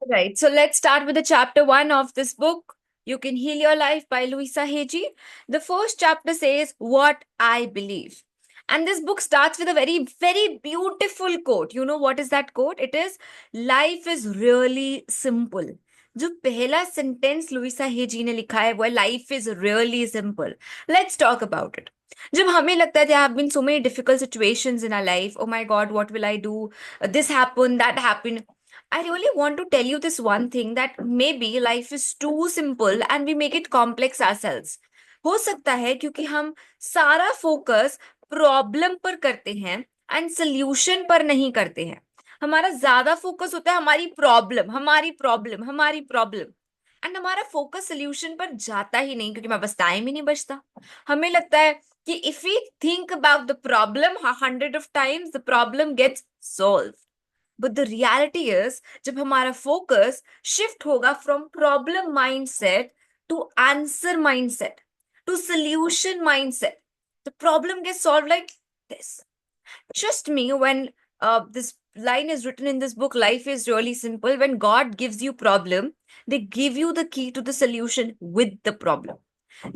Right. So let's start with the chapter one of this book, You Can Heal Your Life by Louisa Hay. The first chapter says, What I Believe. And this book starts with a very, very beautiful quote. You know what is that quote? It is, Life is really simple. जो पहला sentence Luisa hazy ने लिखा है वो है life is really simple. Let's talk about it. जब हमें लगता है have been so many difficult situations in our life, oh my god what will I do, this happen that happen. I really want to tell you this one thing that maybe life is too simple and we make it complex ourselves. हो सकता है क्योंकि हम सारा focus problem पर करते हैं and solution पर नहीं करते हैं. हमारा ज्यादा फोकस होता है हमारी प्रॉब्लम, हमारी प्रॉब्लम, हमारी प्रॉब्लम, एंड हमारा फोकस सोल्यूशन पर जाता ही नहीं क्योंकि हमारे पास टाइम ही नहीं बचता. हमें लगता है कि if we think about the problem 100 of times the problem gets solve. But the reality is जब हमारा फोकस शिफ्ट होगा from problem mindset to answer mindset to solution mindset, the problem gets solved like this. Trust me, when this line is written in this book, life is really simple. When God gives you problem, they give you the key to the solution with the problem.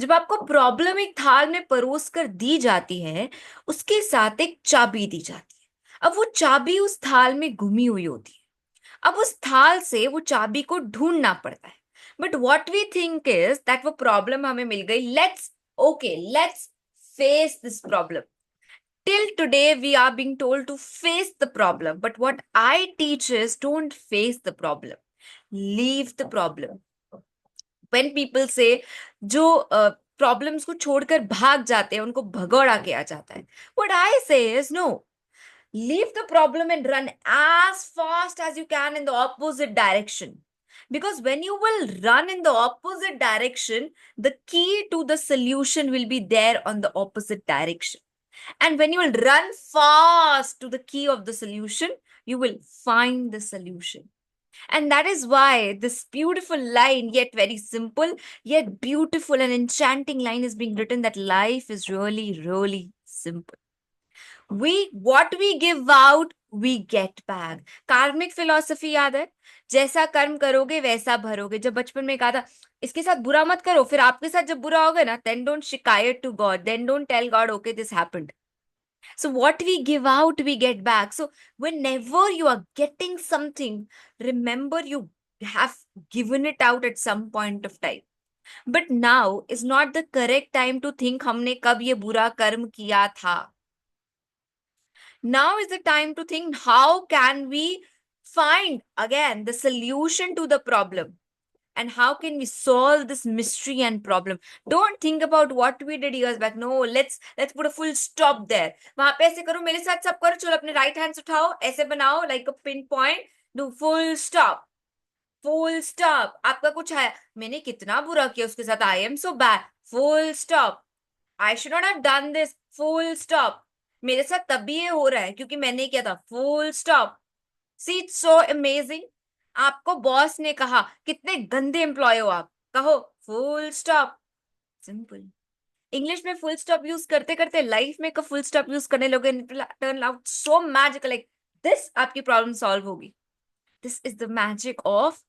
जब आपको problem एक थाल में परोस कर दी जाती है, उसके साथ एक चाबी दी जाती है. अब वो चाबी उस थाल में घुमी हुई होती है. अब उस थाल से वो चाबी को ढूंढना पड़ता है. But what we think is that वो प्रॉब्लम हमें मिल गई, let's face this problem. Till today we are being told to face the problem, but what I teach is don't face the problem, leave the problem. When people say जो problems को छोड़कर भाग जाते हैं उनको भगौड़ा किया जाता है, what I say is no, leave the problem and run as fast as you can in the opposite direction. Because when you will run in the opposite direction, the key to the solution will be there on the opposite direction. And when you will run fast to the key of the solution, you will find the solution. And that is why this beautiful line, yet very simple, yet beautiful and enchanting line is being written, that life is really, really simple. What we give out, we get back. कार्मिक philosophy याद है? जैसा कर्म करोगे वैसा भरोगे. जब बचपन में कहा था इसके साथ बुरा मत करो, फिर आपके साथ जब बुरा होगा ना, then don't शिकायत to God, then don't tell God, okay, this happened. So what we give out, we get back. So whenever you are getting something, remember you have given it out at some point of time. But now is not the correct time to think हमने कब ये बुरा कर्म किया था. Now is the time to think how can we find again the solution to the problem, and how can we solve this mystery and problem. Don't think about what we did years back. No, let's put a full stop there. वहां पे ऐसे करो, मेरे साथ सब करो, चलो अपने राइट हैंड्स उठाओ, ऐसे बनाओ like a pin point, do full stop. Full stop. आपका कुछ है, मैंने कितना बुरा किया उसके साथ, I am so bad, full stop. I should not have done this, full stop. मेरे साथ तभी ये हो रहा है क्योंकि मैंने किया था, full stop. See it's so amazing. आपको बॉस ने कहा कितने गंदे एम्प्लॉय हो आप, कहो फुल स्टॉप. सिंपल. इंग्लिश में फुल स्टॉप यूज करते करते लाइफ में का फुल स्टॉप यूज करने लोगे, turn out so magical, like this आपकी प्रॉब्लम सॉल्व होगी. This is the magic of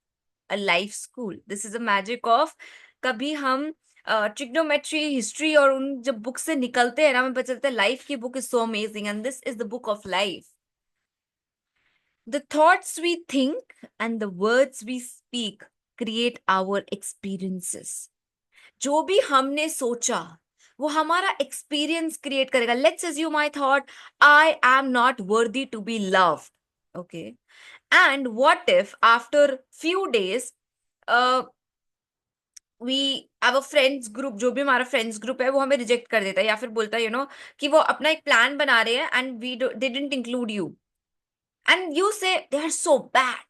a life school. This is a magic of, कभी हम ट्रिग्नोमेट्री, हिस्ट्री और उन जब बुक से निकलते हैं ना, हमें पता चलता है लाइफ की book is so amazing and this is the book of life. The thoughts we think and the words we speak create our experiences. जो भी हमने सोचा वो हमारा एक्सपीरियंस क्रिएट करेगा. Let's assume I thought I am not worthy to be loved. Okay. And what if after few days we have a friends group, जो भी हमारा फ्रेंड्स ग्रुप है वो हमें रिजेक्ट कर देता है या फिर बोलता है कि वो अपना एक प्लान बना रहे हैं and we they didn't include you, and you say they are so bad.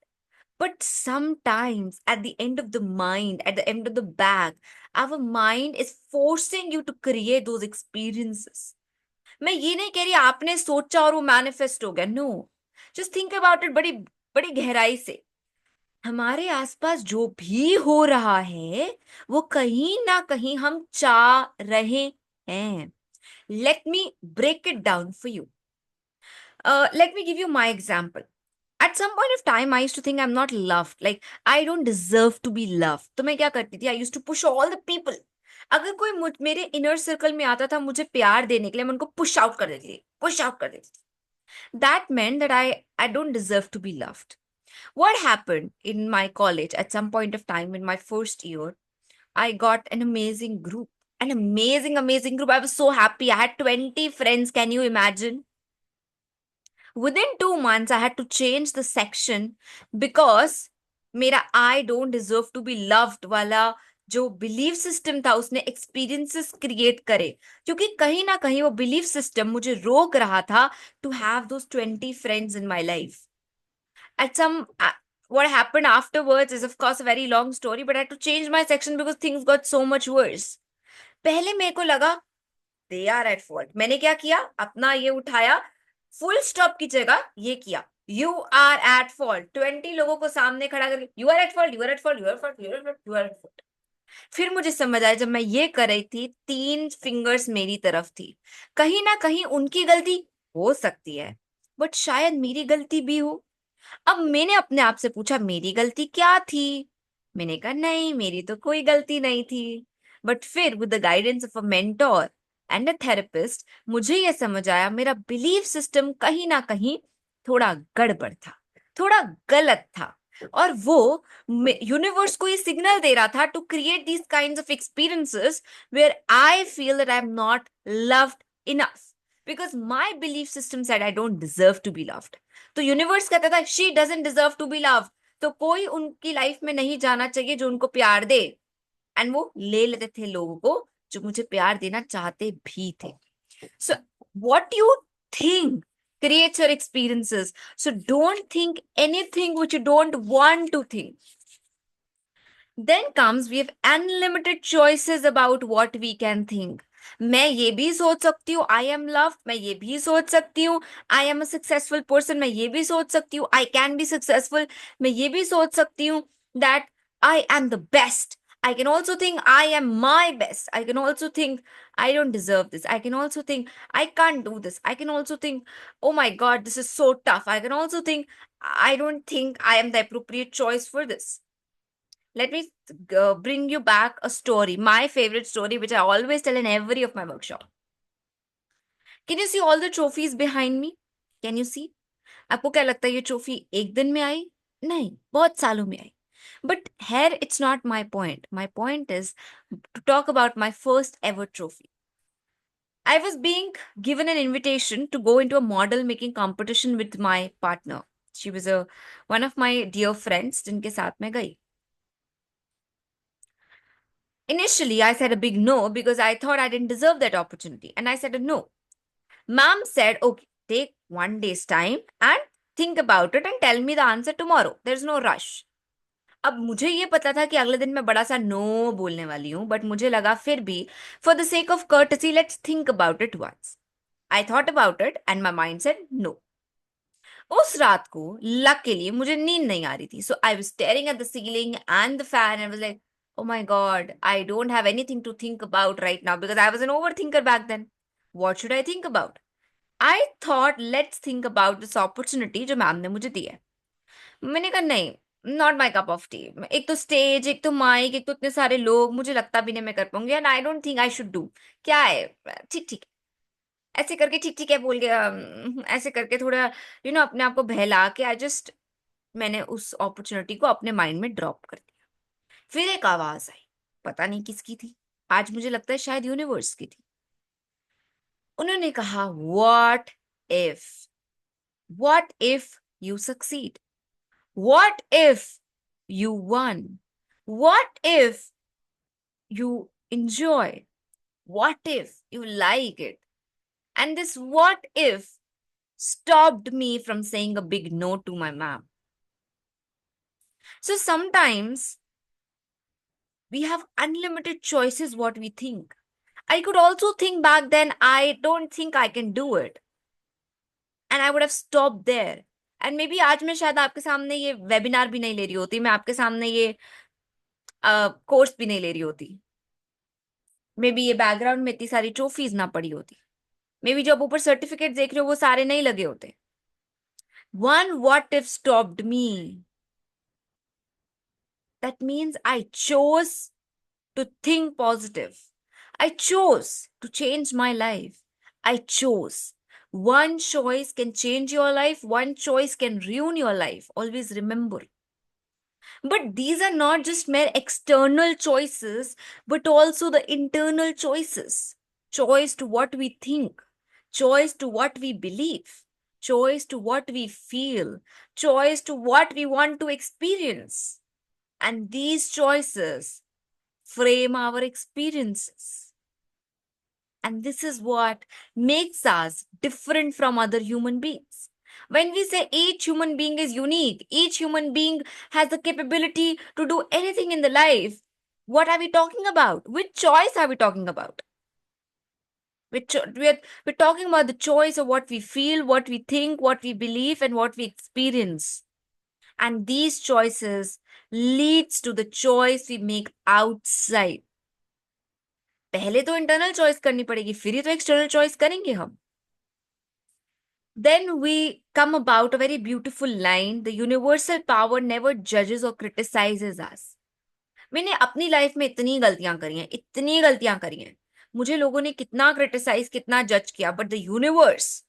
But sometimes at the end of the mind, at the end of the bag, our mind is forcing you to create those experiences. मैं ये नहीं कह रही आपने सोचा और वो manifest हो गया, no. Just think about it बड़ी बड़ी गहराई से. हमारे आसपास जो भी हो रहा है वो कहीं ना कहीं हम चाह रहे हैं. Let me break it down for you. Let me give you my example. At some point of time, I used to think I'm not loved. Like, I don't deserve to be loved. तो मैं क्या करती थी? I used to push all the people. अगर कोई मेरे inner circle में आता था मुझे प्यार देने के लिए, मैं उनको पुश आउट कर देती थी, पुश आउट कर देती थी. That meant that I don't deserve to be loved. What happened in my college at some point of time in my first year, I got an amazing group. An amazing, amazing group. I was so happy. I had 20 friends. Can you imagine? Within 2 months, I had to change the section because मेरा I don't deserve to be loved वाला जो belief system था उसने experiences create करे, क्योंकि कहीं ना कहीं वो बिलीफ सिस्टम मुझे रोक रहा था to have those 20 friends in my life. At some what happened afterwards is of course a very long story, but I had to change my section because things got so much worse. पहले मेरे को लगा they are at fault. मैंने क्या किया, अपना ये उठाया, फुल स्टॉप की जगह ये किया, यू आर एट फॉल्ट. 20 लोगों को सामने खड़ा करके you are at fault, you are at fault, you are fault, you are fault, you are at fault. फिर मुझे समझ आया जब मैं ये कर रही थी 3 फिंगर्स मेरी तरफ थी. कहीं ना कहीं उनकी गलती हो सकती है, बट शायद मेरी गलती भी हो. अब मैंने अपने आप से पूछा मेरी गलती क्या थी. मैंने कहा नहीं, मेरी तो कोई गलती नहीं थी. बट फिर with the guidance of a mentor and a therapist मुझे यह समझ आया मेरा बिलीफ सिस्टम कहीं ना कहीं थोड़ा गड़बड़ था, थोड़ा गलत था. और वो यूनिवर्स को ये सिग्नल दे रहा था to create these kinds of experiences where I feel that I am not loved enough because my belief system said I don't deserve to be loved. तो यूनिवर्स कहता था she doesn't deserve to be love. तो कोई उनकी life में नहीं जाना चाहिए जो उनको प्यार दे. एंड वो ले लेते थे लोगों को जो मुझे प्यार देना चाहते भी थे. So what you think creates your experiences. So don't think anything which you don't want to think. Then comes we have unlimited choices about what we can think. मैं ये भी सोच सकती हूँ आई एम लव, मैं ये भी सोच सकती हूँ I am a successful person, मैं ये भी सोच सकती हूँ आई कैन बी सक्सेसफुल, मैं ये भी सोच सकती हूँ that I am the best. I can also think I am my best. I can also think I don't deserve this. I can also think I can't do this. I can also think, oh my God, this is so tough. I can also think I don't think I am the appropriate choice for this. Let me bring you back a story, my favorite story, which I always tell in every of my workshop. Can you see all the trophies behind me? Can you see? आपको क्या लगता है ये trophy एक दिन में आई? नहीं, बहुत सालों में आई. But here it's not my point. My point is to talk about my first ever trophy. I was being given an invitation to go into a model making competition with my partner. She was a one of my dear friends जिनके साथ मैं गई. Initially, I said a big no because I thought I didn't deserve that opportunity. And I said a no. Mom said, okay, take 1 day's time and think about it and tell me the answer tomorrow. There's no rush. अब मुझे ये पता था कि अगले दिन मैं बड़ा सा नो बोलने वाली हूँ, बट मुझे लगा फिर भी for the sake of courtesy let's think about it once. I thought about it and my mind said no. उस रात को लक के लिए मुझे नींद नहीं आ रही थी. So I was staring at the ceiling and the fan and was like oh my god, I don't have anything to think about right now because I was an overthinker back then. What should I think about? I thought let's think about this opportunity जो ma'am ने मुझे दी है. मैंने कहा नहीं, not my cup of T. एक तो stage, एक तो माइक, एक तो इतने सारे लोग, मुझे लगता भी नहीं मैं कर पाऊंगी and I don't think I should do. क्या है, ठीक ठीक ऐसे करके ठीक ठीक है बोल के ऐसे करके थोड़ा अपने आप को बहला के आई जस्ट मैंने उस अपॉर्चुनिटी को अपने माइंड में ड्रॉप कर दिया. फिर एक आवाज आई, पता नहीं किसकी थी, आज मुझे लगता है शायद यूनिवर्स की थी. उन्होंने कहा if what if you succeed, what if you won, what if you enjoy, what if you like it. And this what if stopped me from saying a big no to my mom. So sometimes we have unlimited choices what we think. I could also think back then, I don't think I can do it. And I would have stopped there. And maybe आज मैं शायद आपके सामने ये webinar भी नहीं ले रही होती, मैं आपके सामने ये कोर्स भी नहीं ले रही होती. मे बी ये बैकग्राउंड में इतनी सारी ट्रॉफीज ना पड़ी होती. मे बी जो आप ऊपर सर्टिफिकेट देख रहे हो वो सारे नहीं लगे होते. One what if stopped me. That means I chose to think positive. I chose to change my life. I chose. One choice can change your life, one choice can ruin your life. Always remember. But these are not just mere external choices, but also the internal choices. Choice to what we think, choice to what we believe, choice to what we feel, choice to what we want to experience. And these choices frame our experiences. And this is what makes us different from other human beings. When we say each human being is unique, each human being has the capability to do anything in the life, what are we talking about? Which choice are we talking about? We're talking about the choice of what we feel, what we think, what we believe, and what we experience. And these choices leads to the choice we make outside. पहले तो internal choice करनी पड़ेगी, फिर ही तो external choice करेंगे हम. Then we come about a very beautiful line. The universal power never judges or criticizes us. मैंने अपनी लाइफ में इतनी गलतियां करी हैं, इतनी गलतियां करी हैं. मुझे लोगों ने कितना क्रिटिसाइज, कितना जज किया, but the universe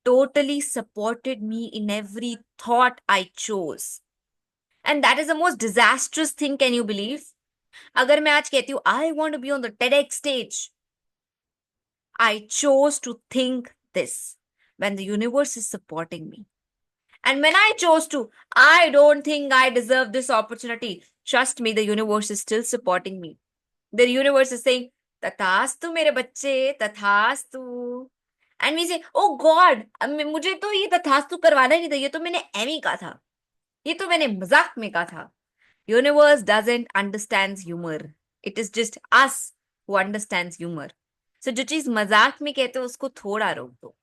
totally supported me in every thought I chose. And that is the most disastrous thing, can you believe? अगर मैं आज कहती हूँ, I want to be on the TEDx stage, I chose to think this when the universe is supporting me. And when I chose to, I don't think I deserve this opportunity. Trust me, the universe is still supporting me. The universe is saying, तथास्तु मेरे बच्चे, तथास्तु. And we say, oh God, मुझे तो ये तथास्तु करवाना ही नहीं था, ये तो मैंने एमी कहा था, ये तो मैंने मजाक में कहा था. Universe doesn't understands humor. It is just us who understands humor. So जो चीज मजाक में कहते हो उसको थोड़ा रोक दो.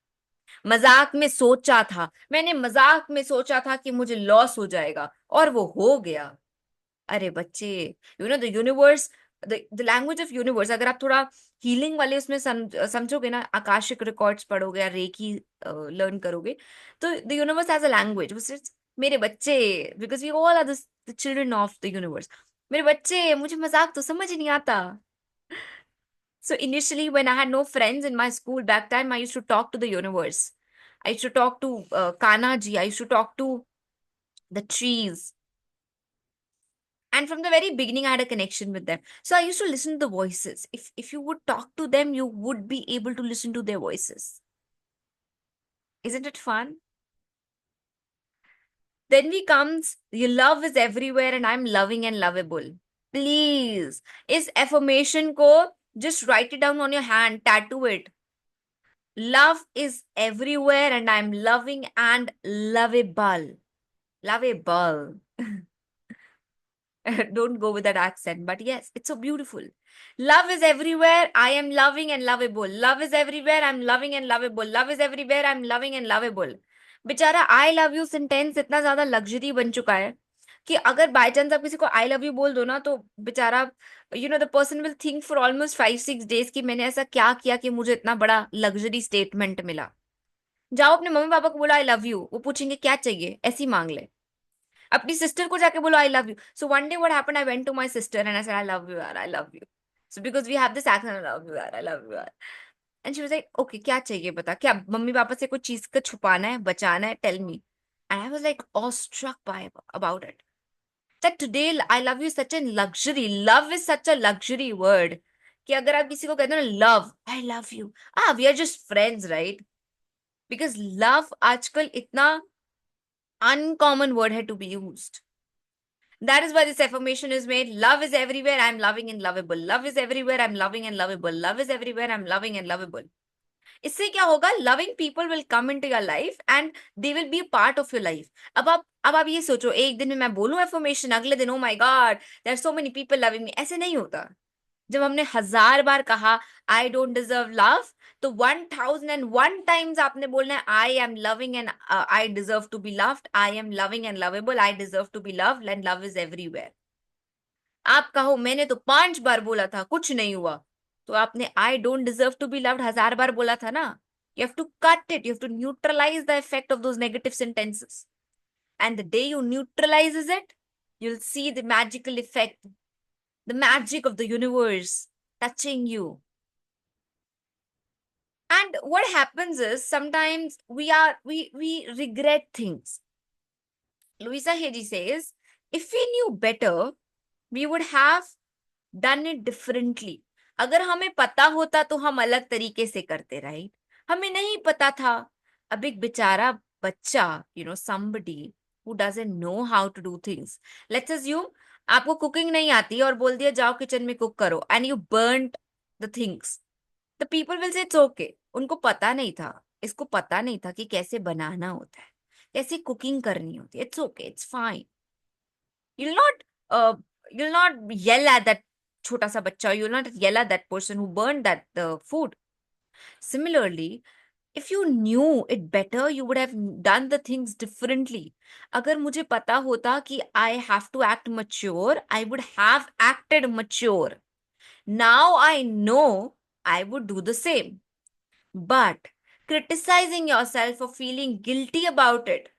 मजाक में सोचा था, मैंने मजाक में सोचा था कि मुझे लॉस हो जाएगा और वो हो गया. अरे बच्चे, you know the universe, the language of universe, अगर आप थोड़ा हीलिंग वाले उसमें समझोगे ना, आकाशिक रिकॉर्ड्स पढ़ोगे या रेकी लर्न करोगे, तो the universe has a language which is मेरे बच्चे, because we all are the children of the universe. मेरे बच्चे, मुझे मजाक तो समझ नहीं आता. So initially, when I had no friends in my school back then, I used to talk to the universe. I used to talk to Kana ji. I used to talk to the trees. And from the very beginning, I had a connection with them. So I used to listen to the voices. If you would talk to them, you would be able to listen to their voices. Isn't it fun? Then we comes, your love is everywhere and I'm loving and lovable. Please, is affirmation ko, just write it down on your hand, tattoo it. Love is everywhere and I'm loving and lovable. Lovable. Don't go with that accent, but yes, it's so beautiful. Love is everywhere. I am loving and lovable. Love is everywhere. I'm loving and lovable. Love is everywhere. I'm loving and lovable. बेचारा आई love you sentence इतना ज्यादा luxury बन चुका है कि अगर by chance आप किसी को आई लव यू बोल दो ना, तो बेचारा the person will think for almost 5-6 days कि मैंने ऐसा क्या किया कि मुझे इतना बड़ा लग्जरी स्टेटमेंट मिला. जाओ अपने मम्मी पापा को बोलो आई लव यू, वो पूछेंगे क्या चाहिए, ऐसी मांग ले. अपनी सिस्टर को जाके बोलो I love you. So one day what happened, I went to my sister and I said I love you यार, I love you. So because we have this accent, I love you यार, I love you यार. And she was like okay, क्या चाहिए बता, क्या mummy papa से कुछ चीज का छुपाना है, बचाना है, tell me. And I was like awe struck by about it, that today I love you such a luxury, love is such a luxury word, कि अगर आप किसी को कहते हो ना love, I love you, we are just friends, right? Because love आजकल इतना अनकॉमन वर्ड है to be used. That is why this affirmation is made. Love is everywhere. I'm loving and lovable. Love is everywhere. I'm loving and lovable. Love is everywhere. I'm loving and lovable. इससे क्या होगा? Loving people will come into your life and they will be a part of your life. अब आप ये सोचो, एक दिन में मैं बोलूं affirmation, अगले दिन oh my God, there are so many people loving me. ऐसे नहीं होता. जब हमने 1000 बार कहा आई डोंट डिजर्व लव, तो 1001 टाइम्स आपने बोलना है I am loving and I deserve to be loved, I am loving and lovable, I deserve to be loved and love is everywhere. आप कहो मैंने तो 5 बार बोला था, कुछ नहीं हुआ, तो आपने I don't deserve to be loved 1000 बार बोला था ना. You have to cut it. You have to neutralize the effect of those negative sentences. And the day you neutralizes it, you'll see the magical effect, the magic of the universe touching you. And what happens is sometimes we regret things. Louisa Hay says, if we knew better, we would have done it differently. अगर हमें पता होता तो हम अलग तरीके से करते, राइट? हमें नहीं पता था. अब एक बेचारा बच्चा, somebody who doesn't know how to do things. Let's assume आपको कुकिंग नहीं आती और बोल दिया जाओ किचन में कुक करो, and you burned the things. The people will say it's okay. उनको पता नहीं था, इसको पता नहीं था कि कैसे बनाना होता है, कैसे कुकिंग करनी होती है. It's okay, it's fine. You'll not uh, you'll not yell at that chota sa bacha. You'll not yell at that person who burned that the food. Similarly, if you knew it better, you would have done the things differently. अगर मुझे पता होता कि I have to act mature, I would have acted mature. Now I know I would do the same. But criticizing yourself for feeling guilty about it,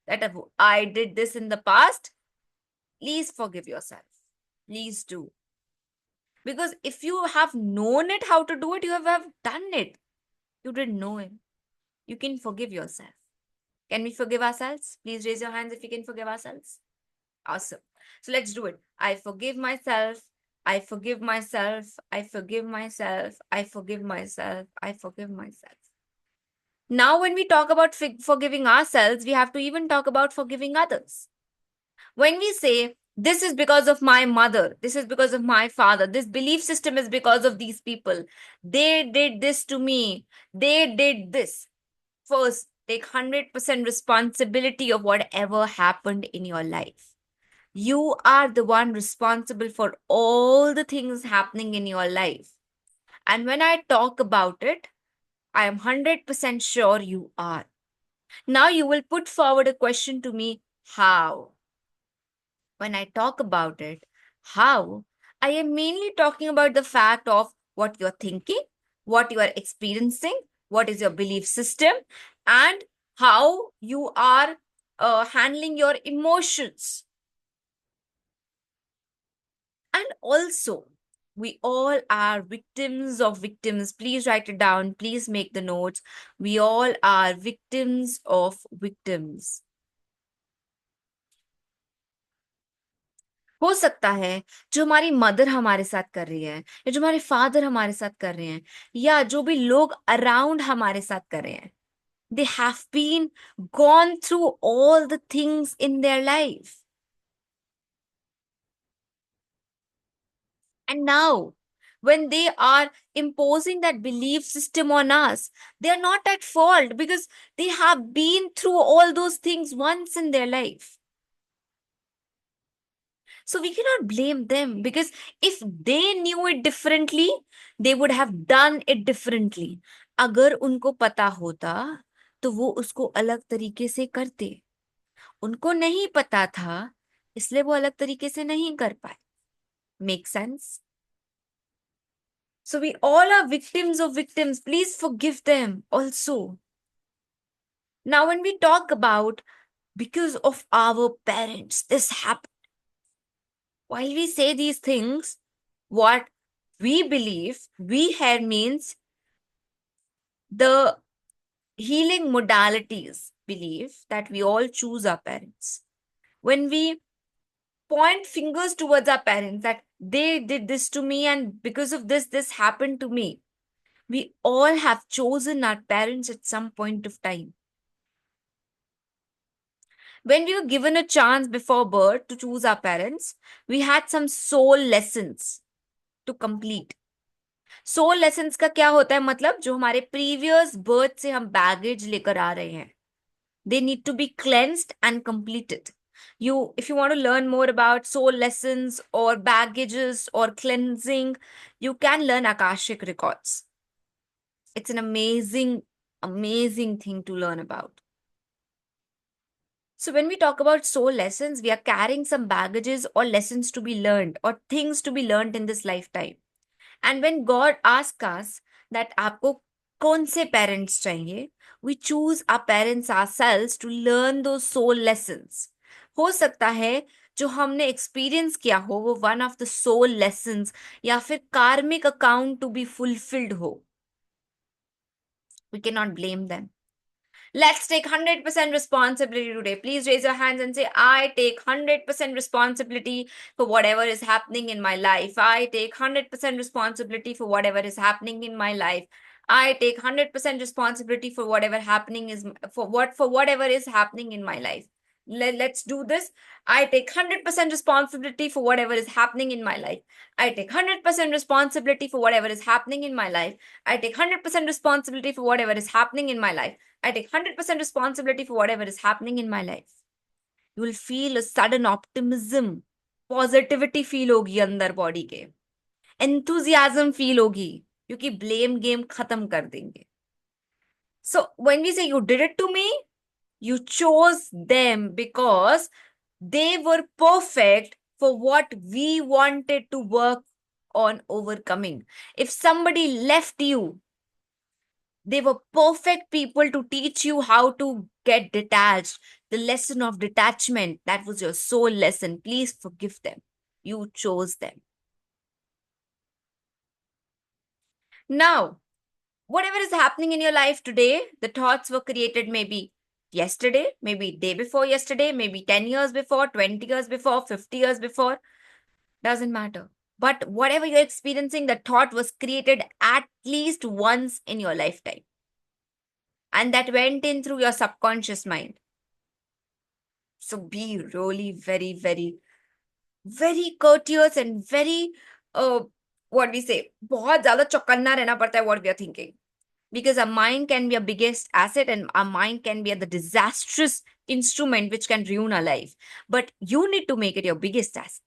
that I did this in the past, please forgive yourself. Please do. Because if you have known it how to do it, you have done it. You didn't know it. You can forgive yourself. Can we forgive ourselves? Please raise your hands if you can forgive ourselves. Awesome. So let's do it. I forgive myself. I forgive myself. I forgive myself. I forgive myself. I forgive myself. Now, when we talk about forgiving ourselves, we have to even talk about forgiving others. When we say, this is because of my mother, this is because of my father, this belief system is because of these people, they did this to me, they did this. First, take 100% responsibility of whatever happened in your life. You are the one responsible for all the things happening in your life. And when I talk about it, I am 100% sure you are. Now you will put forward a question to me, how? When I talk about it, how, I am mainly talking about the fact of what you're thinking, what you are experiencing, what is your belief system, and how you are handling your emotions. And also, we all are victims of victims. Please write it down. Please make the notes. We all are victims of victims. हो सकता है जो हमारी mother हमारे साथ कर रही है, या जो हमारे फादर हमारे साथ कर रहे हैं, या जो भी लोग अराउंड हमारे साथ कर रहे हैं, they have been gone through all the things in their life. And now, when they are imposing that belief system on us, they are not at fault because they have been through all those things once in their life. So we cannot blame them because if they knew it differently, they would have done it differently. अगर उनको पता होता तो वो उसको अलग तरीके से करते. उनको नहीं पता था इसलिए वो अलग तरीके से नहीं कर पाए. Make sense? So we all are victims of victims. Please forgive them also. Now, when we talk about because of our parents, this happened. While we say these things, what we believe, we here means the healing modalities believe that we all choose our parents. When we point fingers towards our parents that they did this to me and because of this, this happened to me, we all have chosen our parents at some point of time. When we were given a chance before birth to choose our parents, we had some soul lessons to complete. Soul lessons का क्या होता है? मतलब जो हमारे previous birth से हम baggage लेकर आ रहे हैं, they need to be cleansed and completed. If you want to learn more about soul lessons or baggages or cleansing, you can learn Akashic records. It's an amazing, amazing thing to learn about. So when we talk about soul lessons, we are carrying some baggages or lessons to be learned or things to be learned in this lifetime. And when God asks us that आपको कौन से parents चाहिए, we choose our parents ourselves to learn दो soul lessons. हो सकता है जो हमने एक्सपीरियंस किया हो वो one of the soul lessons या फिर karmic account to be fulfilled हो। We can not blame them. Let's take 100% responsibility today. Please raise your hands and say, I take 100% responsibility for whatever is happening in my life. I take 100% responsibility for whatever is happening in my life. I take 100% responsibility for whatever happening is for whatever is happening in my life. Let's do this. I take 100% responsibility for whatever is happening in my life. I take 100% responsibility for whatever is happening in my life. I take 100% responsibility for whatever is happening in my life. I take 100% responsibility for whatever is happening in my life. You will feel a sudden optimism, positivity feel होगी अंदर body के, enthusiasm feel होगी, क्योंकि blame game खत्म कर देंगे. So when we say you did it to me, you chose them because they were perfect for what we wanted to work on overcoming. If somebody left you, they were perfect people to teach you how to get detached. The lesson of detachment, that was your soul lesson. Please forgive them. You chose them. Now, whatever is happening in your life today, the thoughts were created maybe yesterday, maybe day before yesterday, maybe 10 years before, 20 years before, 50 years before. Doesn't matter. But whatever you're experiencing, the thought was created at least once in your lifetime. And that went in through your subconscious mind. So be really very, very, very courteous and very, what we say, बहुत ज़्यादा चौकन्ना रहना पड़ता है what we are thinking. Because our mind can be our biggest asset and our mind can be the disastrous instrument which can ruin our life. But you need to make it your biggest asset.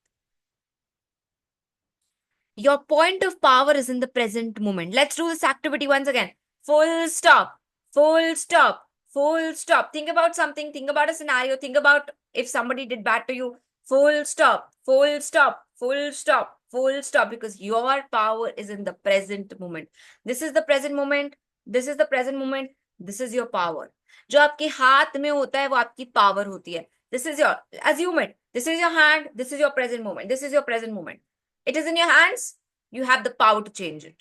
Your point of power is in the present moment. Let's do this activity once again. Full stop. Full stop. Full stop. Think about something. Think about a scenario. Think about if somebody did bad to you. Full stop. Full stop. Full stop. Full stop. Because your power is in the present moment. This is the present moment. This is the present moment. This is your power. जो आपके हाथ में होता है वो आपकी power होती है. This is your, assume it. This is your hand. This is your present moment. This is your present moment. It is in your hands. You have the power to change it.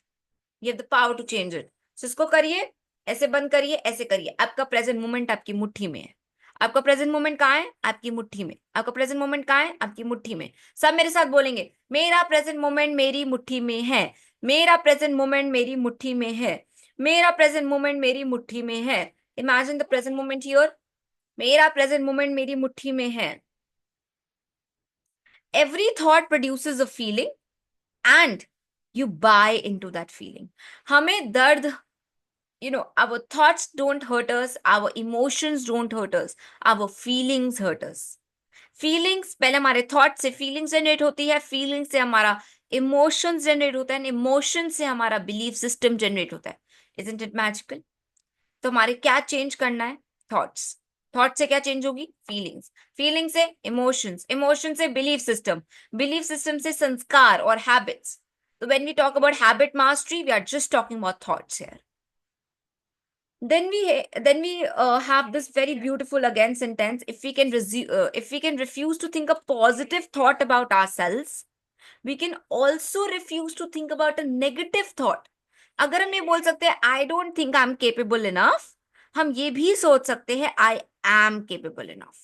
You have the power to change it. So इसको करिए, ऐसे बंद करिए, ऐसे करिए. आपका present moment आपकी मुट्ठी में है. आपका प्रेजेंट मोमेंट कहाँ है? आपकी मुट्ठी में. आपका प्रेजेंट मोमेंट कहाँ है? आपकी मुट्ठी में. सब मेरे साथ बोलेंगे, मेरा प्रेजेंट मोमेंट मेरी मुट्ठी में है. मेरा प्रेजेंट मोमेंट मेरी मुट्ठी में है. मेरा प्रेजेंट मोमेंट मेरी मुट्ठी में है. Imagine the present moment here. मेरा प्रेजेंट मोमेंट मेरी मुट्ठी में है. Every thought produces a feeling and you buy into that feeling. हमें दर्द, our thoughts don't hurt us, our emotions don't hurt us, our feelings hurt us. Feelings, पहले हमारे thoughts से feelings generate होती है, feelings से हमारा emotions generate होता है, and emotions से हमारा belief system generate होता है. Isn't it magical? तो हमारे क्या change करना है? Thoughts. थॉट से क्या चेंज होगी? फीलिंग्स. फीलिंग से इमोशंस. इमोशन से बिलीफ सिस्टम. बिलीफ सिस्टम से संस्कार और habits. So when we talk about habit mastery, we are just talking about thoughts here. Then we have this very beautiful again sentence. If we can refuse to think a positive thought about ourselves, we can also refuse to think about a negative thought. अगर हम ये बोल सकते हैं I don't think I'm capable enough, हम ये भी सोच सकते हैं I am capable enough.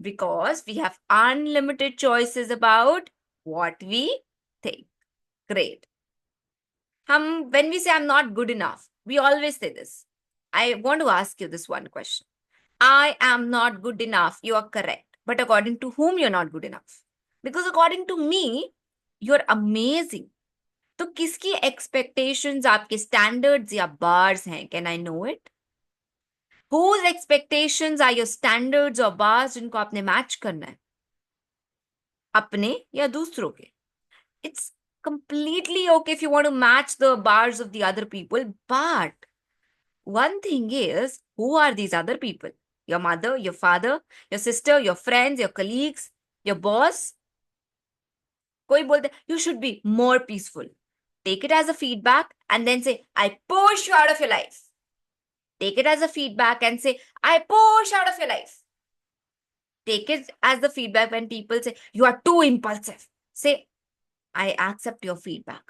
Because we have unlimited choices about what we think. Great. When we say I'm not good enough, we always say this. I want to ask you this one question. I am not good enough. You are correct. But according to whom you're not good enough? Because according to me, you're amazing. तो किसकी expectations आपके standards या bars हैं? Can I know it? Whose expectations are your standards or bars जिनको आपने match करना है? अपने या दूसरों के? It's completely okay if you want to match the bars of the other people, but one thing is, who are these other people? Your mother, your father, your sister, your friends, your colleagues, your boss. कोई बोलते you should be more peaceful. Take it as a feedback and then say, I push you out of your life. Take it as a feedback and say, I push out of your life. Take it as the feedback when people say, you are too impulsive. Say, I accept your feedback.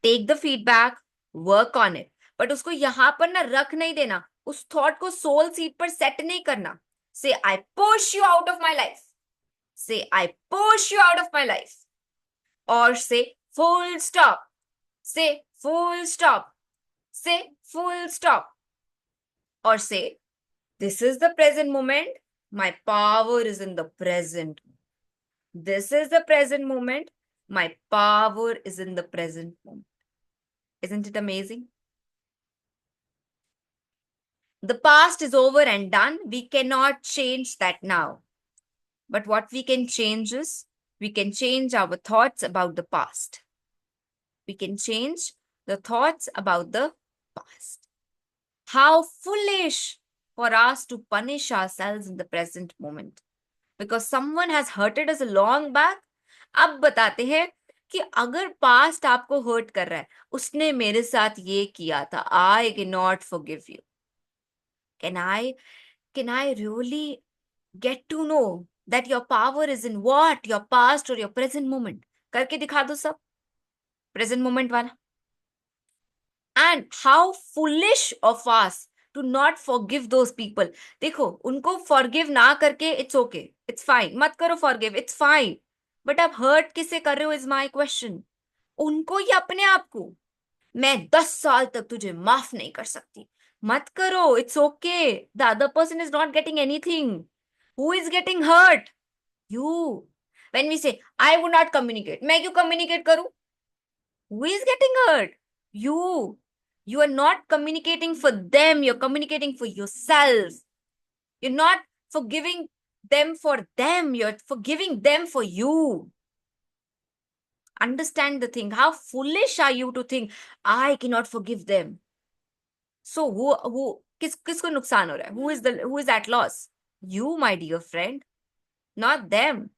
Take the feedback, work on it. But उसको यहाँ पर ना रख नहीं देना. उस thought को soul seat पर set नहीं करना. Say, I push you out of my life. Say, I push you out of my life. Or say, full stop. Say, full stop. Say, full stop. Or say, this is the present moment. My power is in the present. This is the present moment. My power is in the present moment. Isn't it amazing? The past is over and done. We cannot change that now. But what we can change is, we can change our thoughts about the past. We can change the thoughts about the past. How foolish for us to punish ourselves in the present moment. Because someone has hurted us a long back. अब बताते हैं कि अगर past आपको hurt कर रहा है, उसने मेरे साथ ये किया था, I cannot forgive you. Can I really get to know that your power is in what? Your past or your present moment? करके दिखा दो सब. Present moment वाला. And how foolish of us to not forgive those people. देखो, उनको forgive ना करके it's okay. It's fine. मत करो forgive. It's fine. But आप hurt किसे कर रहे हो is my question. उनको या अपने आप को. मैं 10 साल तक तुझे माफ नहीं कर सकती. मत करो. It's okay. The other person is not getting anything. Who is getting hurt? You. When we say, I would not communicate. मैं क्यों communicate करूं? Who is getting hurt? You. You are not communicating for them. You're communicating for yourself. You're not forgiving them for them. You're forgiving them for you. Understand the thing. How foolish are you to think, I cannot forgive them? So किसको नुकसान हो रहा है? Who is at loss? You, my dear friend, not them.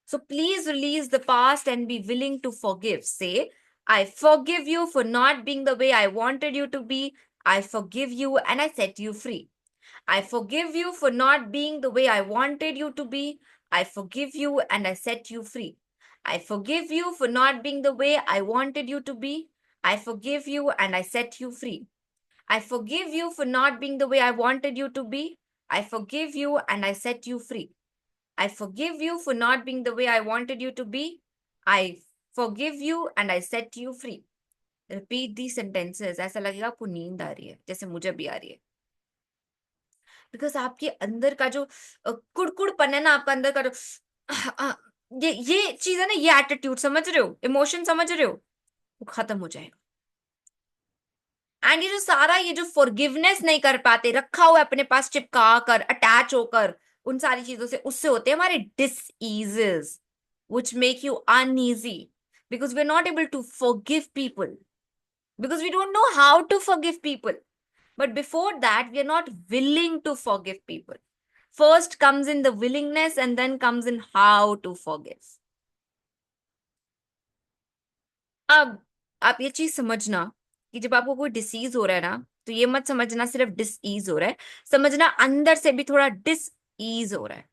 So please release the past and be willing to forgive. Say, I forgive you for not being the way I wanted you to be. I forgive you and I set you free. I forgive you for not being the way I wanted you to be. I forgive you and I set you free. I forgive you for not being the way I wanted you to be. I forgive you and I set you free. I forgive you for not being the way I wanted you to be. I forgive you and I set you free. I forgive you for not being the way I wanted you to be. I forgive you and I set you free. Repeat these sentences. ऐसा लगेगा आपको नींद आ रही है, जैसे मुझे भी आ रही है. Because आपके अंदर का जो कुड़कुड़पन है ना, आपका अंदर का जो ये चीज है ना, ये एटीट्यूड समझ रहे हो, इमोशन समझ रहे हो, वो खत्म हो जाएगा. एंड ये जो सारा ये जो फॉरगिवनेस नहीं कर पाते, रखा हुआ है अपने पास चिपका कर, अटैच होकर उन सारी चीजों से, उससे होते हैं हमारे डिसईजेस which make you uneasy because we're not able to forgive people, because we don't know how to forgive people. But before that, we are not willing to forgive people. First comes in the willingness and then comes in how to forgive. अब आप ये चीज समझना कि जब आपको कोई disease हो रहा है ना, तो ये मत समझना सिर्फ डिसईज हो रहा है, समझना अंदर से भी थोड़ा डिसईज हो रहा है.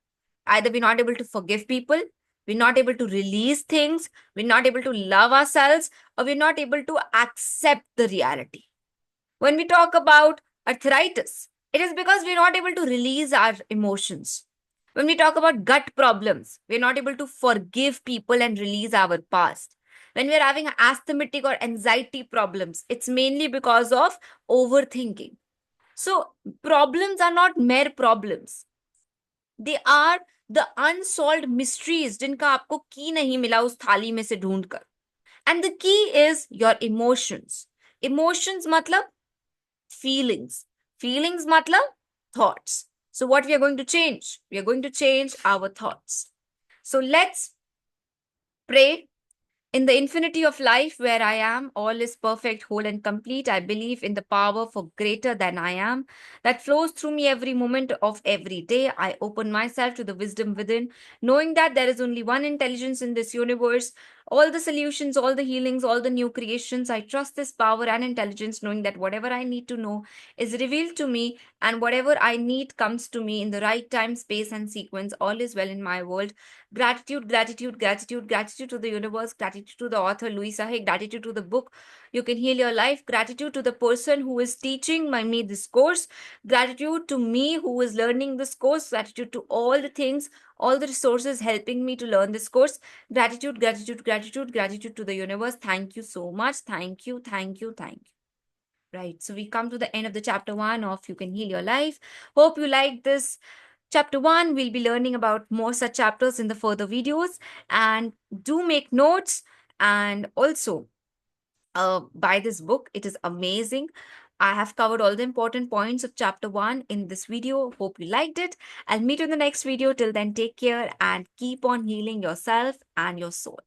Either we're not able to forgive people, we're not able to release things, we're not able to love ourselves, or we're not able to accept the reality. When we talk about arthritis, it is because we're not able to release our emotions. When we talk about gut problems, we're not able to forgive people and release our past. When we're having asthmatic or anxiety problems, it's mainly because of overthinking. So, problems are not mere problems. They are the unsolved mysteries जिनका आपको की नहीं मिला उस थाली में से ढूंढ कर. And the key is your emotions. Emotions मतलब feelings. Feelings matlab thoughts. So what we are going to change? We are going to change our thoughts. So let's pray. In the infinity of life where I am, all is perfect, whole and complete. I believe in the power for greater than I am that flows through me every moment of every day. I open myself to the wisdom within, knowing that there is only one intelligence in this universe. all the solutions, all the healings, all the new creations. I trust this power and intelligence, knowing that whatever I need to know is revealed to me, and whatever I need comes to me in the right time, space, and sequence. All is well in my world. Gratitude, gratitude, gratitude, gratitude to the universe, gratitude to the author Louisa Hay, gratitude to the book You Can Heal Your Life, gratitude to the person who is teaching me this course, gratitude to me who is learning this course, gratitude to all the things, all the resources helping me to learn this course. Gratitude, gratitude, gratitude, gratitude to the universe. Thank you so much. Thank you, thank you, thank you. Right. So we come to the end of the chapter one of You Can Heal Your Life. Hope you like this chapter one. We'll be learning about more such chapters in the further videos. And do make notes, and also buy this book. It is amazing. I have covered all the important points of chapter one in this video. Hope you liked it. I'll meet you in the next video. Till then, take care and keep on healing yourself and your soul.